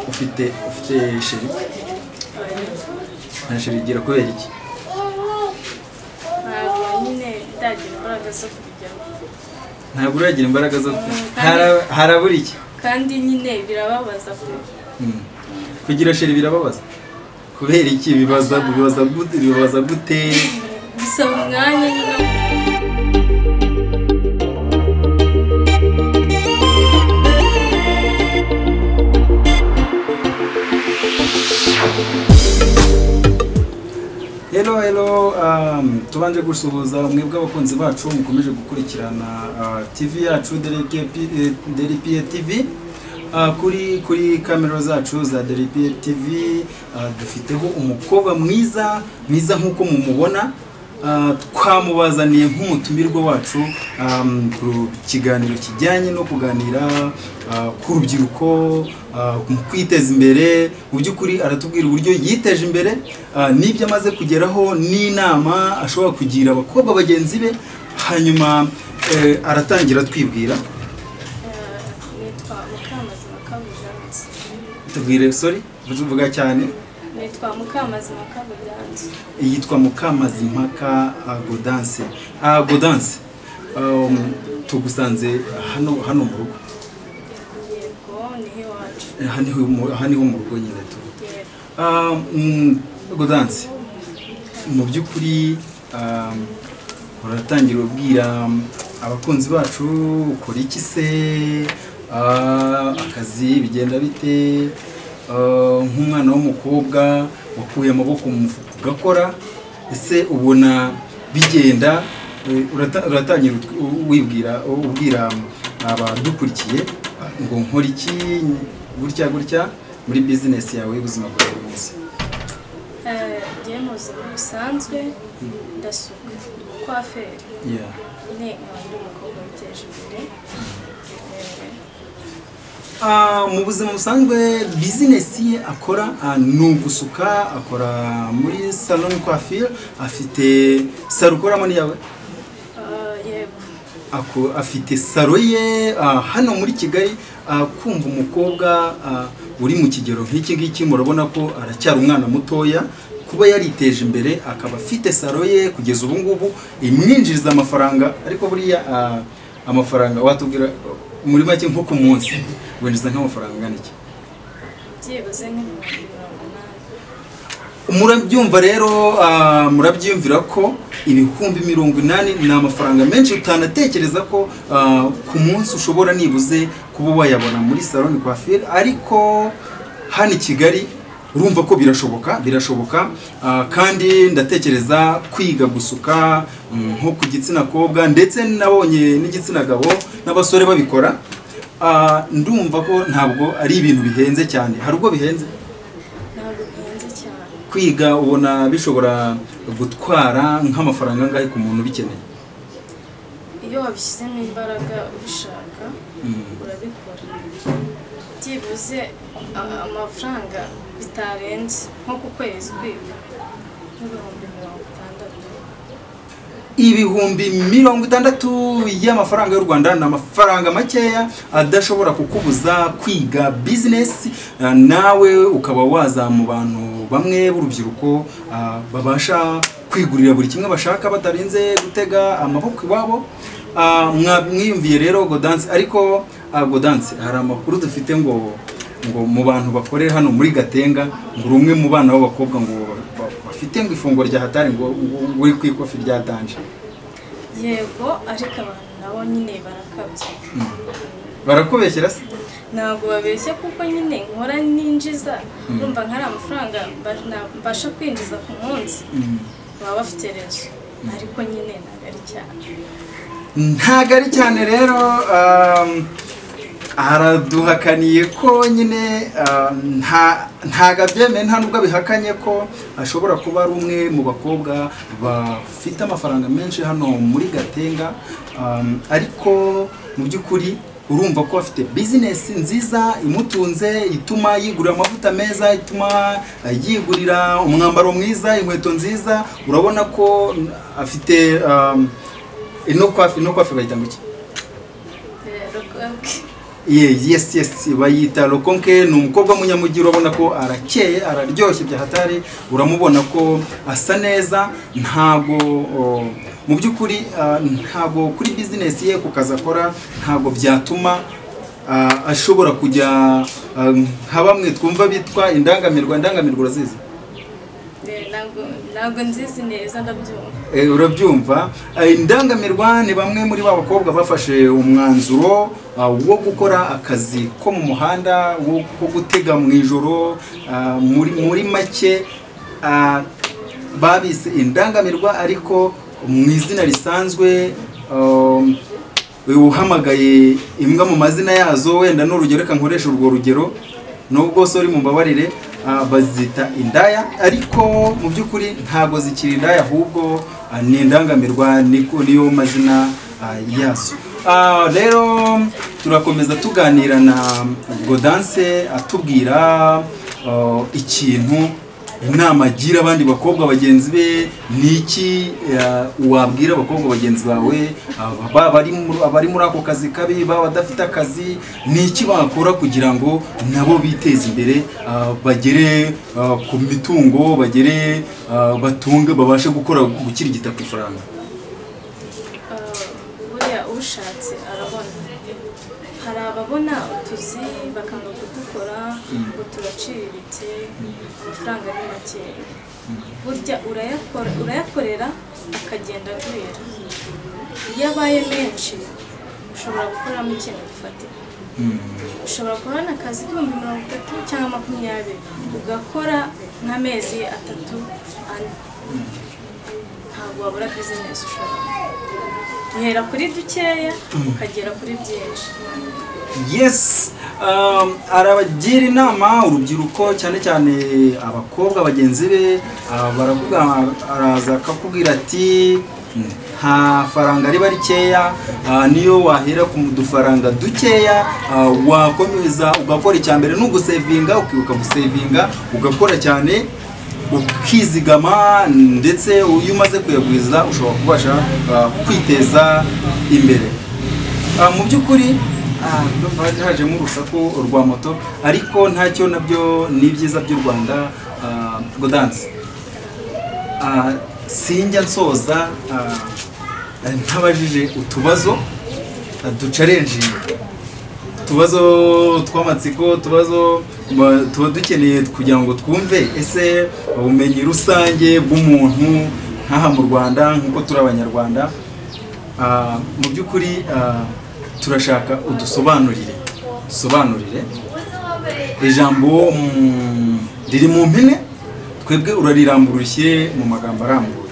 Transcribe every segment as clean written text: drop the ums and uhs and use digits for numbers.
ufite sheri na sheri gira kubera iki ntabwo uragira imbaraga zo harabura iki kandi nyine birababaza kugira sheri birababaza kubera iki bibaza gute bisaba umwanya nyine Hello, tubanje gusuhuza mwebwe abakunzi bacu mukomeje gukurikirana TV yacu Deripie TV. Kuri kamera zacu za Deripie TV dufiteho umukobwa mwiza nkuko mumubona. Twamubazaniye nk'umutumirwa wacu ku kiganiro kijyanye no kuganira ku rubyiruko mu kwiteza imbere. Mu by'ukuri aratubwira uburyo yiteje imbere n'ibyo amaze kugeraho n'inama ashobora kugira abakobwa bagenzi be. Hanyuma aratangira twibwira. Tubwire sorry vuga cyane. Nitwa Mukamazimaka Gaudence. Yitwa Mukamazimaka Gaudence. Gaudence, tugusanze hano mu rugo. Yego, niho iwacu. Haniho mu rugo nyine tu. Gaudence, mu by'ukuri uratangira ubwira abakunzi bacu ukora iki se, akazi bigenda bite, nk'umwana w'umukobwa wakuye amaboko mu mufuka ugakora, ese ubona bigenda? Uratangira ubwira abadukurikiye ngo nkora iki gutya muri business yawe y'ubuzima bwa buri munsi. Ngiye mu buzima busanzwe ndasuka coiffeur. Yeah. Ne umukobwa witeje imbere. Mu buzima busanzwe business ye akora ni ugusuka, akora muri salon coiffure, afite salon ukoramo ni yawe? Yego. Afite salon ye hano muri Kigali. Kumva umukobwa uri mu kigero nk'iki ngiki murabona ko aracyari umwana mutoya, kuba yariteje imbere akaba afite salon ye kugeza ubu ngubu imwinjiriza amafaranga. Ariko buriya amafaranga watubwira muri make nko ku munsi winjiza nk'amafaranga angana iki? Byibuze nk'ibihumbi 80. Murabyumva rero, murabyumvira ko ibihumbi 80 ni amafaranga menshi utanatekereza ko ku munsi ushobora nibuze kuba wayabona muri salon coiffure. Ariko hano i Kigali urumva ko birashoboka, kandi ndatekereza kwiga gusuka nko ku gitsina kobwa ndetse nabonye n'igitsina gabo n'abasore babikora. Ndumva ko ntabwo ari ibintu bihenze cyane. Hari ubwo bihenze? Ntabwo bihenze cyane. Kwiga ubona bishobora gutwara nk'amafaranga angahe ku muntu bikeneye? Iyo wabishyizemo imbaraga ubishaka urabikora. Byibuze amafaranga bitarenze nko ku kwezi kwiga ibihumbi 60 y'amafaranga y'u Rwanda. Ni amafaranga makeya adashobora kukubuza kwiga business, nawe ukaba waza mu bantu bamwe b'urubyiruko babasha kwigurira buri kimwe bashaka batarinze gutega amaboko iwabo. Mwiyumviye rero Gaudence. Ariko Gaudence, hari amakuru dufite ngo mu bantu bakorera hano muri Gatenga ngo umwe mu bana b'abakobwa ngo bafite ngo ifunguro rya hatari ngo uri kwikofi rya danje. Yego, ariko abantu nabo nyine barakabye. Barakubeshyera se? Ntabwo babeshye kuko nyine nkora ninjiza, urumva nkari amafaranga mbasha kwinjiza ku munsi baba bafite rezo. Ariko nyine ntabwo ari cyane rero. Araduhakaniye ko nyine ntago abyemeye, nta nubwo bihakanye ko ashobora kuba ari umwe mu bakobwa bafite amafaranga menshi hano muri Gatenga. Ariko mu by'ukuri urumva ko afite business nziza imutunze, ituma yigurira amavuta meza, ituma yigurira umwambaro mwiza, inkweto nziza. Urabona ko afite ino coiffure bayita ngo iki? yes bayita Lokonke. Ni umukobwa munyamugiro, ubona ko arakeye, araryoshye bya hatari, uramubona ko asa neza. Ntabwo mu by'ukuri ntabwo kuri business ye ku kazi akora ntabwo byatuma ashobora kujya nka bamwe twumva bitwa indangamirwa urazizi? Ntabwo nzizi neza, ndabyumva. Urabyumva? Indangamirwa ni bamwe muri ba bakobwa bafashe umwanzuro wo gukora akazi ko mu muhanda, wo gutega mu ijoro, muri make babise indangamirwa, ariko mu izina risanzwe uhamagaye imbwa mu mazina yazo, wenda n'urugero, reka nkoresha urwo rugero nubwo sori mumbabarire, bazita indaya, ariko mu by'ukuri ntabwo zikiri indaya, ahubwo ni indangamirwa, niyo mazina yazo. Rero turakomeza tuganira na Gaudence atubwira ikintu, inama agira abandi bakobwa bagenzi be. Niki wabwira abakobwa bagenzi bawe bari muri ako kazi kabi, badafite akazi? Niki bakora kugira ngo nabo biteze imbere, bagere ku mitungo, bagere batunge, babashe gukirigita ku ifaranga? Buriya ushatse arabona. Hari ababona utuzi bakanga kudukora ngo turaciriritse, amafaranga ari makeya. Burya urayakorera akagenda agwira. Iyo abaye menshi ushobora gukoramo ikintu gifatika. Ushobora kubona akazi k'ibihumbi 30 cyangwa 20, ugakora nk'amezi 3 ane. Ntabwo wabura business ushobora. Uhera kuri dukeya ukagera kuri byinshi. Yes, arabagira inama urubyiruko, cyane cyane abakobwa bagenzi be, baravuga, araza akakubwira ati nta faranga riba rikeya, niyo wahera ku dufaranga dukeya, wakomeza ugakora icyambere n'ugusevinga, ukibuka gusevinga, ugakora cyane, ukizigama, ndetse iyo umaze kuyagwiza ushobora kubasha kwiteza imbere. Mu by'ukuri hajemo urusaku rwa moto, ariko ntacyo, nabyo ni byiza by'u Rwanda. Gaudence, sinjya nsoza ntabajije utubazo ducarenjinga, utubazo tw'amatsiko, utubazo tuba dukeneye kugira ngo twumve ese ubumenyi rusange bw'umuntu nk'aha mu Rwanda, nk'uko turi Abanyarwanda. Mu by'ukuri turashaka udusobanurire ijambo riri mu mpine, twebwe urarirambura ushyire mu magambo arambuye.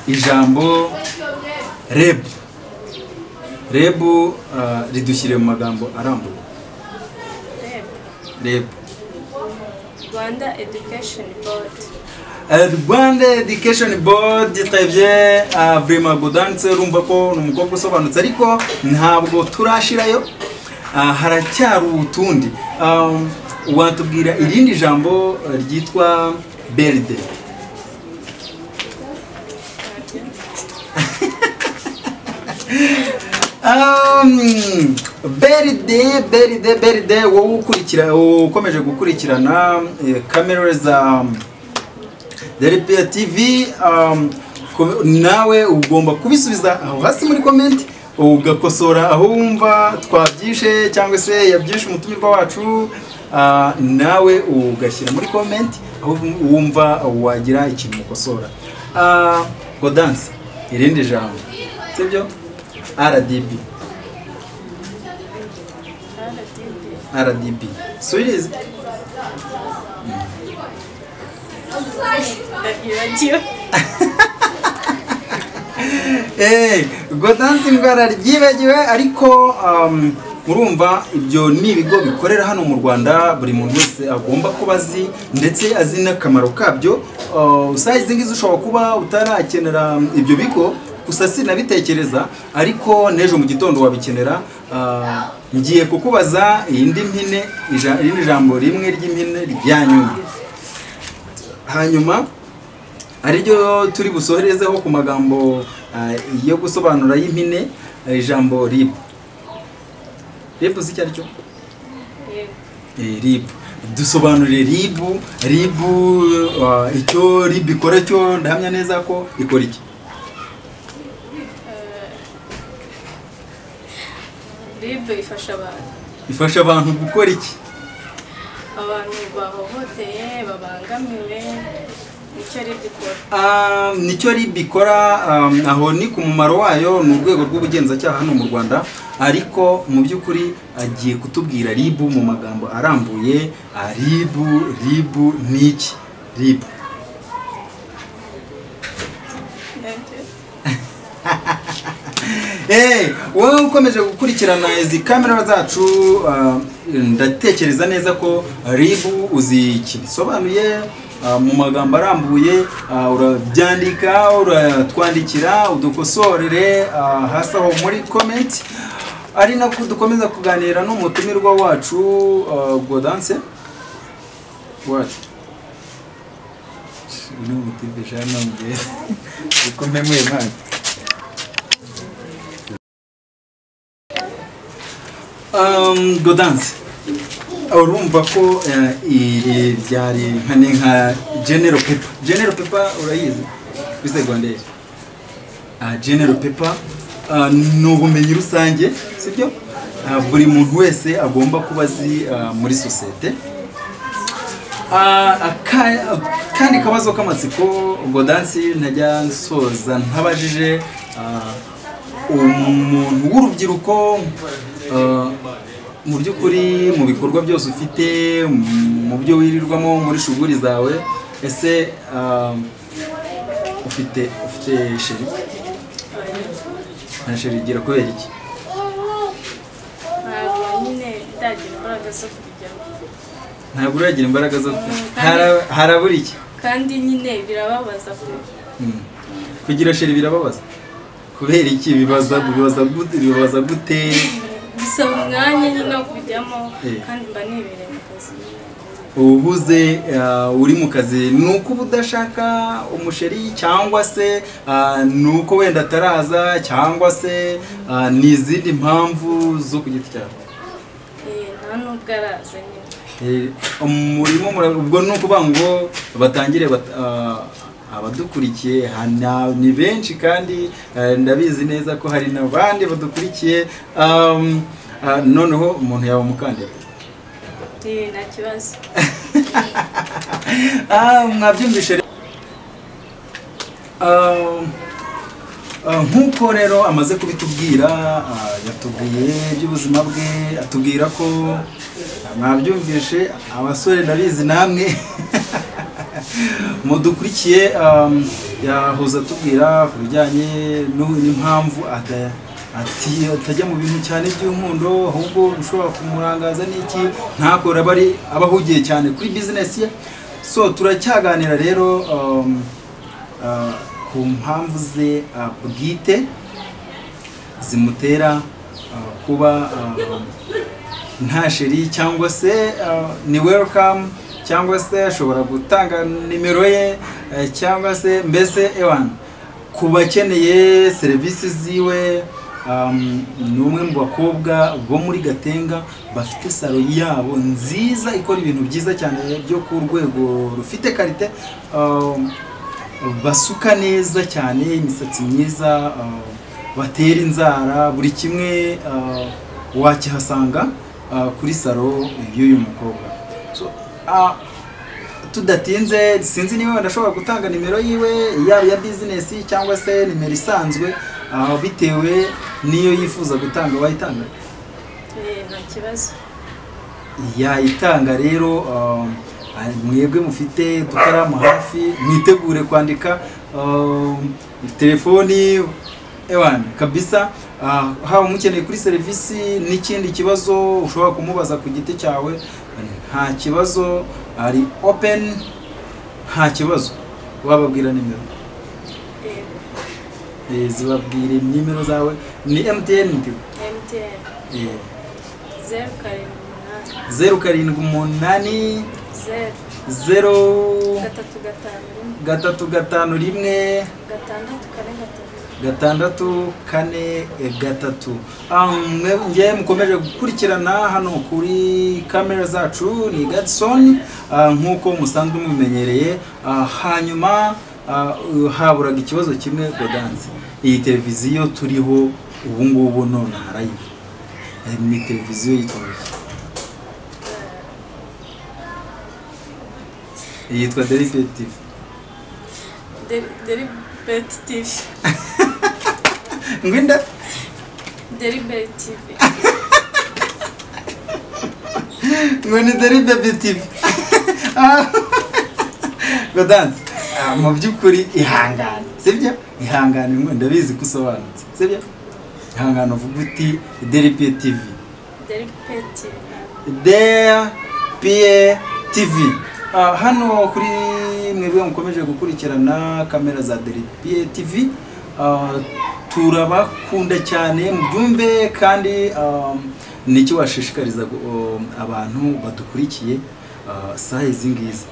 Ijambo REB ridushyire mu magambo arambuye. REB, Rwanda Education Board. Rwanda Education Board. Très bien, vraiment Gaudence, urumva ko ni umukobwa usobanutse, ariko ntabwo turashirayo, haracyari utundi. Watubwira irindi jambo ryitwa birthday? Birthday, wowe ukomeje gukurikirana kamera za DLP TV, nawe ugomba kubisubiza aho hasi muri comment, ugakosora aho wumva twabyishe cyangwa se yabyishe umutumirwa wacu, nawe ugashyira muri comment aho wumva wagira ikintu mukosora. Gaudence, irindi jambo, sibyo? RDB. So it is. Gaudence indwara ryibagiwe, ariko murumva ibyo ni ibigo bikorera hano mu Rwanda, buri muntu wese agomba kuba azi, ndetse azi n'akamaro kabyo. Usayizi ngizo ushobora kuba utarakenera ibyo bigo, gusa sinabitekereza, ariko n'ejo mu gitondo wabikenera. Ngiye kukubaza iyindi mpine, irindi jambo rimwe ry'impine ryanyuma, hanyuma ariryo turi busoherezeho ku magambo yo gusobanura y'impine. Ijambo RIB. RIB uzi icyo ari cyo? Yego. RIB dusobanurire RIB icyo RIB ikora cyo ndahamya neza ko ikora iki? RIB ifasha abantu gukora iki? abantu bahohoteye, babangamiwe, nicyo RIB ikora. Aho ni ku mumaro wayo, ni urwego rw'ubugenzacyaha hano mu Rwanda, ariko mu by'ukuri agiye kutubwira RIB mu magambo arambuye. RIB ni iki? RIB wowe ukomeje gukurikirana izi kamera zacu, ndatekereza neza ko RIB uzi ikintu isobanuye mu magambo arambuye. Urabyandika, uratwandikira, udukosorere hasi aho muri comment, ari nako dukomeza kuganira n'umutumirwa wacu Gaudence. What? Ni umutifisha nambye uko memuye mani. Gaudence, urumva ko iri byari nka General Pepper. General Pepper urayizi kuri secondaire? General Pepper ni ubumenyi rusange, sibyo? Buri muntu wese agomba kuba azi muri societe. Kandi kabazo k'amatsiko Gaudence ntajya nsoza ntabajije umuntu w'urubyiruko mu by'ukuri mu bikorwa byose ufite, mu byo wirirwamo muri shughuli zawe, ese ufite sheri? Nta sheri igira kubera iki? Ntabwo uragira imbaraga zo harabura iki? Kandi nyine birababaza kugira sheri, birababaza kubera iki? bibaza gute? Bisaba umwanya nyine wo kujyamo, kandi mba nibereye mu kazi. Ubuze uri mu kazi, ni uko uba udashaka umusheri, cyangwa se ni uko wenda ataraza, cyangwa se ni izindi mpamvu zo ku giti cyawe? Nta nubwo araza nyine. Umurimo ubwo ni ukuvuga ngo batangire abadukurikiye ni benshi, kandi ndabizi neza ko hari n'abandi badukurikiye. Noneho umuntu yaba umukandida? Nta kibazo. Mwabyumvishe. Nk'uko rero amaze kubitubwira, yatubwiye iby'ubuzima bwe, atubwira ko mwabyumvishe abasore, ndabizi namwe mudukurikiye, yahoza atubwira ku bijyanye n'impamvu atajya mu bintu cyane by'inkundo, ahubwo ushobora kumurangaza n'iki, ntakora aba ahugiye cyane kuri business ye. So turacyaganira rero ku mpamvu ze bwite zimutera kuba nta sheri, cyangwa se ni welcome, cyangwa se ashobora gutanga nimero ye, cyangwa se mbese ku bakeneye serivisi ziwe. Ni umwe mu bakobwa bo muri Gatenga bafite salo yabo nziza ikora ibintu byiza cyane byo ku rwego rufite karite, basuka neza cyane, imisatsi myiza, batera inzara, buri kimwe wakihasanga kuri salo y'uyu mukobwa. So tudatinze, sinzi niba ndashobora gutanga nimero yiwe, yaba ya business cyangwa se nimero isanzwe, bitewe niyo yifuza gutanga wayitanga? Nta kibazo. Yayitanga rero. Mwebwe mufite dukaramu hafi, mwitegure kwandika telefoni kabisa. Haba mukeneye kuri serivisi n'ikindi kibazo ushobora kumubaza ku giti cyawe, nta kibazo, ari open, nta kibazo. Wababwira nimero? Zibabwire nimero zawe. Ni MTN? MTN 078 0 351 643 nge mukomeje gukurikirana hano kuri kamera zacu ni Gadson nkuko musanzwe mumenyereye hanyuma haburaga ikibazo kimwe Gaudence iyi televiziyo turiho ubu ngubu none harayive ni televiziyo yitwa Deripet TV. Deripet TV. Ngwinda Deripet TV. Ngwini Deripet TV. Gaudence mu byukuri ihangane sibyo ihangane ndabizi kusobanutse sibyo ihangane uvuga uti Deripet TV. Deripet TV. Deripet TV. Hano kuri mwebwe mukomeje gukurikirana kamera za Deripet TV turabakunda cyane mubyumve kandi nicyo washishikariza abantu badukurikiye saha izi ngizi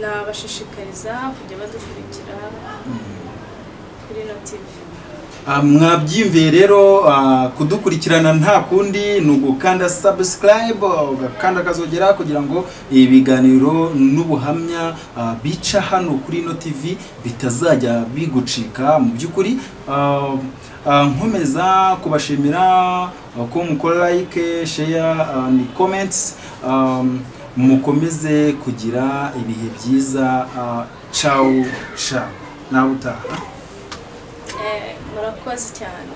nabashishikariza kujya badukurikira kuri no TV. Mwabyimviye rero kudukurikirana nta kundi nugukanda subscribe ugakanda kazogera kugira ngo ibiganiro n'ubuhamya bica hano kuri no TV bitazajya bigucika mu byukuri. Nkomeza kubashimira ko mukora like share and comments mukomeze kugira ibihe byiza ciao ciao nawe utaha murakoze cyane.